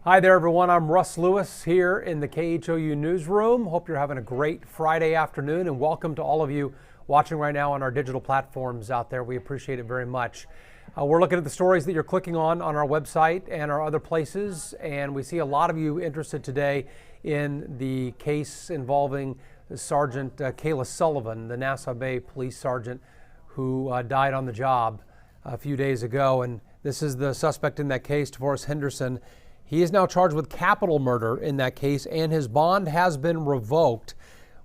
Hi there, everyone. I'm Russ Lewis here in the KHOU newsroom. Hope you're having a great Friday afternoon, and welcome to all of you watching right now on our digital platforms out there. We appreciate it very much. We're looking at the stories that you're clicking on our website and our other places, and we see a lot of you interested today in the case involving Sergeant Kaila Sullivan, the Nassau Bay Police Sergeant who died on the job a few days ago. And this is the suspect in that case, DeForest Henderson. He is now charged with capital murder in that case, and his bond has been revoked.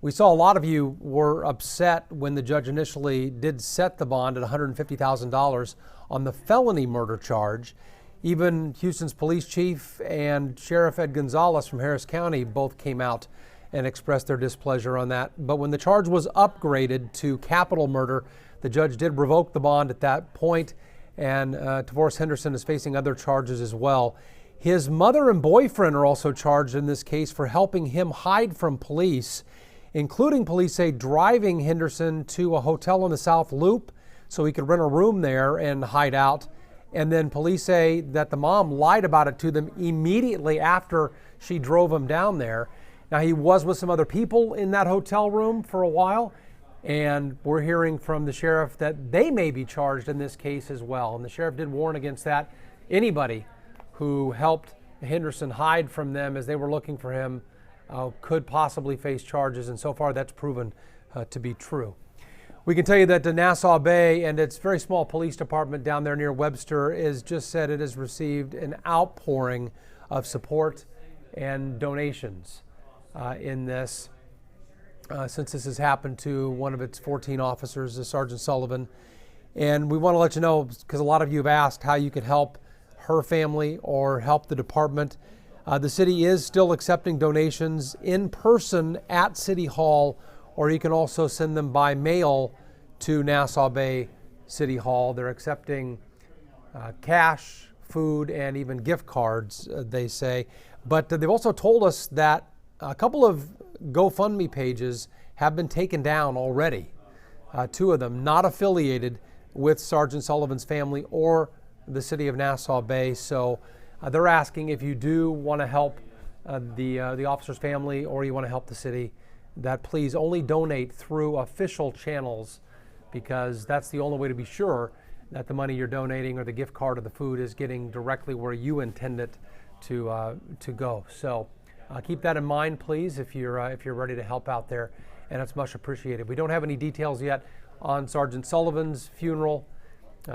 We saw a lot of you were upset when the judge initially did set the bond at $150,000 on the felony murder charge. Even Houston's police chief and Sheriff Ed Gonzalez from Harris County both came out and expressed their displeasure on that. But when the charge was upgraded to capital murder, the judge did revoke the bond at that point, and DeForest Henderson is facing other charges as well. His mother and boyfriend are also charged in this case for helping him hide from police, including, police say, driving Henderson to a hotel in the South Loop so he could rent a room there and hide out. And then police say that the mom lied about it to them immediately after she drove him down there. Now, he was with some other people in that hotel room for a while, and we're hearing from the sheriff that they may be charged in this case as well. And the sheriff did warn against that. Anybody who helped Henderson hide from them as they were looking for him could possibly face charges, and so far that's proven to be true. We can tell you that the Nassau Bay and its very small police department down there near Webster is just said it has received an outpouring of support and donations in this since this has happened to one of its 14 officers, Sergeant Sullivan. And we want to let you know, because a lot of you have asked how you could help her family or help the department. The city is still accepting donations in person at City Hall, or you can also send them by mail to Nassau Bay City Hall. They're accepting cash, food, and even gift cards, they say. But they've also told us that a couple of GoFundMe pages have been taken down already. Two of them not affiliated with Sergeant Sullivan's family or the city of Nassau Bay. So they're asking, if you do want to help the officer's family or you want to help the city, that please only donate through official channels, because that's the only way to be sure that the money you're donating or the gift card or the food is getting directly where you intend it to go. So keep that in mind, please, if you're ready to help out there, and it's much appreciated. We don't have any details yet on Sergeant Sullivan's funeral.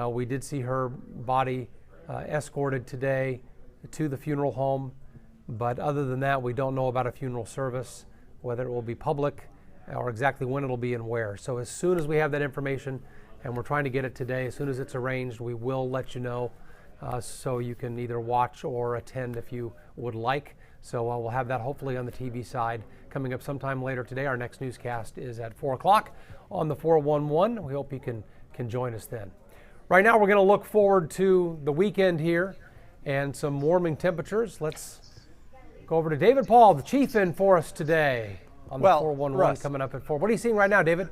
We did see her body escorted today to the funeral home, but other than that, we don't know about a funeral service, whether it will be public or exactly when it'll be and where. So as soon as we have that information, and we're trying to get it today, as soon as it's arranged, we will let you know, so you can either watch or attend if you would like. So we'll have that hopefully on the TV side coming up sometime later today. Our next newscast is at 4 o'clock on the 411. We hope you can join us then. Right now, we're going to look forward to the weekend here and some warming temperatures. Let's go over to David Paul, the chief, in for us today on the 411 Russ, coming up at 4. What are you seeing right now, David?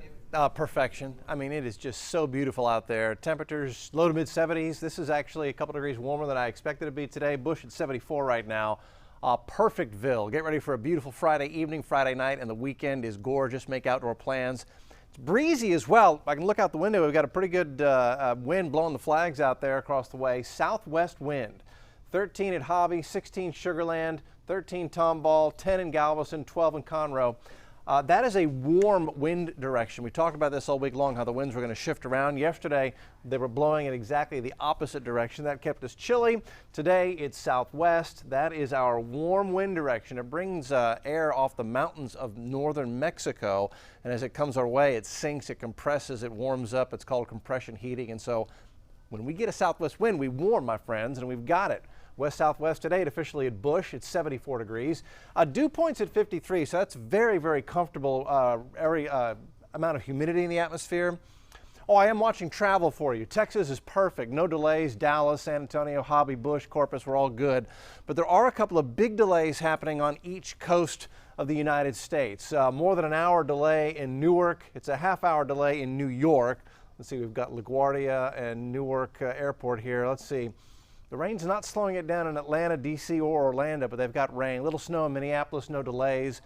Perfection. I mean, it is just so beautiful out there. Temperatures low to mid 70s. This is actually a couple degrees warmer than I expected it to be today. Bush at 74 right now. Perfectville. Get ready for a beautiful Friday evening, Friday night, and the weekend is gorgeous. Make outdoor plans. It's breezy as well. I can look out the window. We've got a pretty good wind blowing the flags out there across the way. Southwest wind. 13 at Hobby, 16 Sugar Land, 13 Tomball, 10 in Galveston, 12 in Conroe. That is a warm wind direction. We talked about this all week long, how the winds were going to shift around. Yesterday, they were blowing in exactly the opposite direction. That kept us chilly. Today, it's southwest. That is our warm wind direction. It brings air off the mountains of northern Mexico, and as it comes our way, it sinks, it compresses, it warms up. It's called compression heating, and so when we get a southwest wind, we warm, my friends, and we've got it. West-southwest today, officially at Bush, it's 74 degrees. Dew point's at 53, so that's very, very comfortable amount of humidity in the atmosphere. Oh, I am watching travel for you. Texas is perfect. No delays. Dallas, San Antonio, Hobby, Bush, Corpus, we're all good. But there are a couple of big delays happening on each coast of the United States. More than an hour delay in Newark. It's a half-hour delay in New York. Let's see, we've got LaGuardia and Newark Airport here. Let's see. The rain's not slowing it down in Atlanta, D.C., or Orlando, but they've got rain. Little snow in Minneapolis, no delays.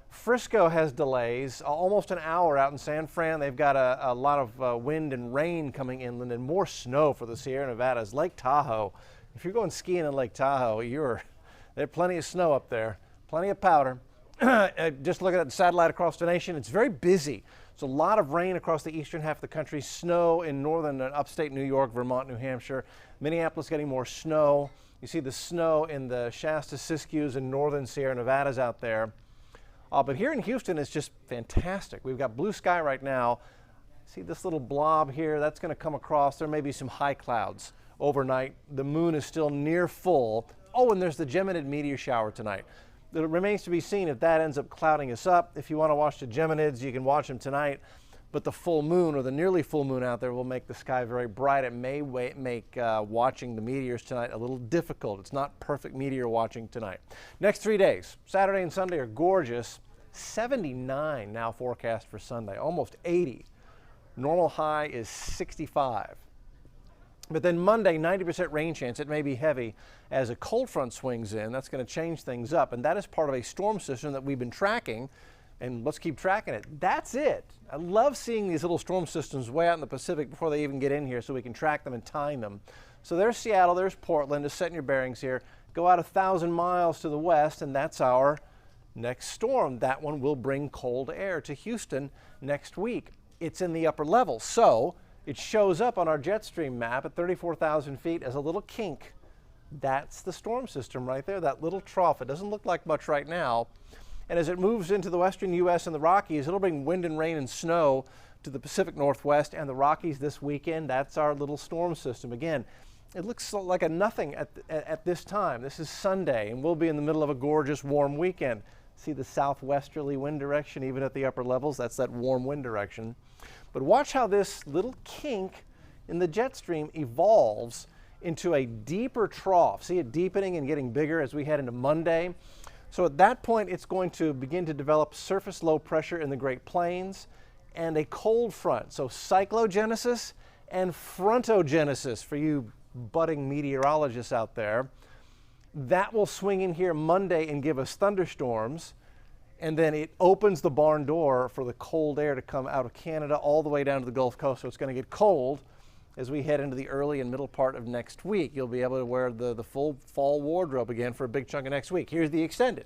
Frisco has delays, almost an hour out in San Fran. They've got a lot of wind and rain coming inland and more snow for the Sierra Nevadas. Lake Tahoe, if you're going skiing in Lake Tahoe, there's plenty of snow up there, plenty of powder. Just looking at the satellite across the nation, it's very busy. So a lot of rain across the eastern half of the country, snow in northern and upstate New York, Vermont, New Hampshire. Minneapolis getting more snow. You see the snow in the Shasta, Siskiyous, and northern Sierra Nevadas out there. But here in Houston, it's just fantastic. We've got blue sky right now. See this little blob here? That's going to come across. There may be some high clouds overnight. The moon is still near full. Oh, and there's the Geminid meteor shower tonight. It remains to be seen if that ends up clouding us up. If you want to watch the Geminids, you can watch them tonight. But the full moon or the nearly full moon out there will make the sky very bright. It may make watching the meteors tonight a little difficult. It's not perfect meteor watching tonight. Next 3 days, Saturday and Sunday, are gorgeous. 79 now forecast for Sunday, almost 80. Normal high is 65. But then Monday, 90% rain chance. It may be heavy as a cold front swings in. That's going to change things up. And that is part of a storm system that we've been tracking. And let's keep tracking it. That's it. I love seeing these little storm systems way out in the Pacific before they even get in here so we can track them and time them. So there's Seattle, there's Portland. Just setting your bearings here. Go out 1,000 miles to the west, and that's our next storm. That one will bring cold air to Houston next week. It's in the upper level, so it shows up on our jet stream map at 34,000 feet as a little kink. That's the storm system right there, that little trough. It doesn't look like much right now. And as it moves into the western U.S. and the Rockies, it'll bring wind and rain and snow to the Pacific Northwest and the Rockies this weekend. That's our little storm system. Again, it looks like a nothing at this time. This is Sunday, and we'll be in the middle of a gorgeous warm weekend. See the southwesterly wind direction even at the upper levels? That's that warm wind direction. But watch how this little kink in the jet stream evolves into a deeper trough. See it deepening and getting bigger as we head into Monday. So at that point, it's going to begin to develop surface low pressure in the Great Plains and a cold front. So cyclogenesis and frontogenesis for you budding meteorologists out there. That will swing in here Monday and give us thunderstorms, and then it opens the barn door for the cold air to come out of Canada all the way down to the Gulf Coast. So it's going to get cold as we head into the early and middle part of next week. You'll be able to wear the full fall wardrobe again for a big chunk of next week. Here's the extended.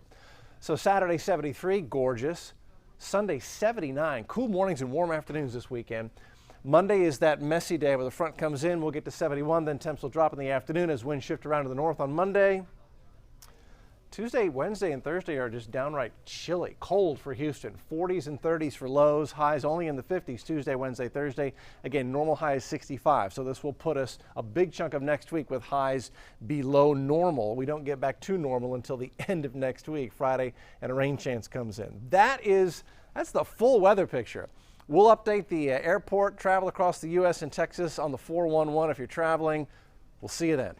So Saturday 73, gorgeous. Sunday 79, cool mornings and warm afternoons this weekend. Monday is that messy day where the front comes in. We'll get to 71, then temps will drop in the afternoon as winds shift around to the north on Monday. Tuesday, Wednesday, and Thursday are just downright chilly, cold for Houston. 40s and 30s for lows, highs only in the 50s Tuesday, Wednesday, Thursday. Again, normal high is 65, so this will put us a big chunk of next week with highs below normal. We don't get back to normal until the end of next week, Friday, and a rain chance comes in. That's the full weather picture. We'll update the airport travel across the U.S. and Texas on the 411 if you're traveling. We'll see you then.